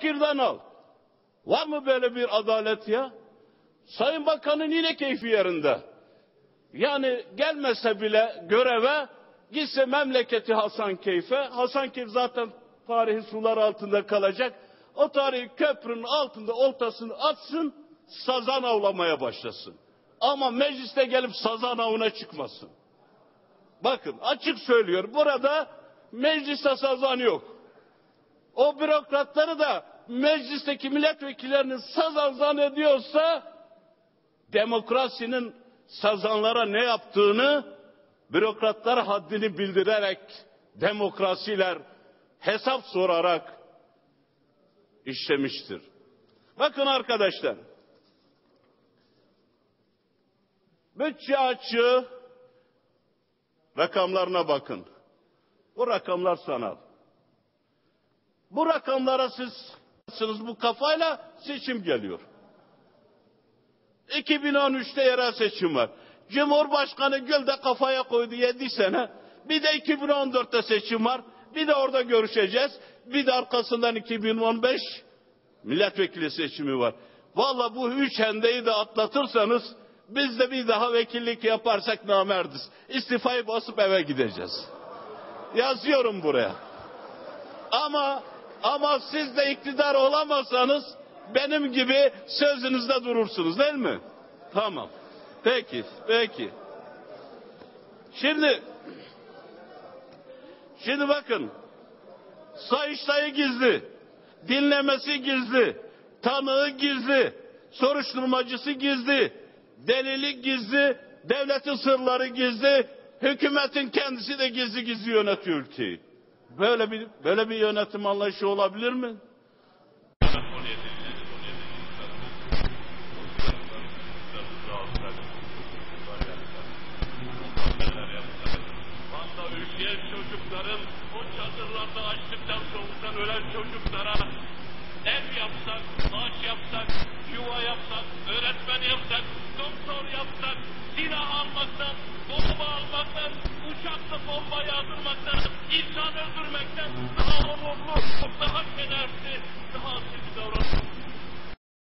fakirden al. Var mı böyle bir adalet ya? Sayın Bakan'ın yine keyfi yerinde. Yani gelmese bile göreve, gitse memleketi Hasankeyf'e. Hasankeyf zaten tarihi sular altında kalacak. O tarihi köprünün altında oltasını atsın, sazan avlamaya başlasın. Ama mecliste gelip sazan avına çıkmasın. Bakın açık söylüyor, burada mecliste sazan yok. O bürokratları da meclisteki milletvekillerinin sazan zannediyorsa, demokrasinin sazanlara ne yaptığını bürokratlara haddini bildirerek, demokrasiler hesap sorarak işlemiştir. Bakın arkadaşlar, bütçe açığı rakamlarına bakın. Bu rakamlar sanal. Bu rakamlara siz bu kafayla seçim geliyor. 2013'te yerel seçim var. Cumhurbaşkanı Gül de kafaya koydu 7 sene. Bir de 2014'te seçim var. Bir de orada görüşeceğiz. Bir de arkasından 2015 milletvekili seçimi var. Vallahi bu 3 hendeyi de atlatırsanız biz de bir daha vekillik yaparsak namerdiz. İstifayı basıp eve gideceğiz. Yazıyorum buraya. Ama siz de iktidar olamazsanız benim gibi sözünüzde durursunuz değil mi? Tamam. Peki. Şimdi bakın. Sayıştayı gizli. Dinlemesi gizli. Tanığı gizli. Soruşturmacısı gizli. Delili gizli. Devletin sırları gizli. Hükümetin kendisi de gizli yönetiyor ülkeyi. Böyle bir yönetim anlayışı olabilir mi? Ülkeyen çocukların o çadırlarda açlıktan soğuktan ölen çocuklara ev yapsak, ağaç yapsak, yuva yapsak, öğretmen yapsak, doktor yapsak, silah almaktan, bomba almaktan, uçakla bomba yağdırmaktan, insan öldürmekten daha onurlu, daha şerefli, daha asil davranmak.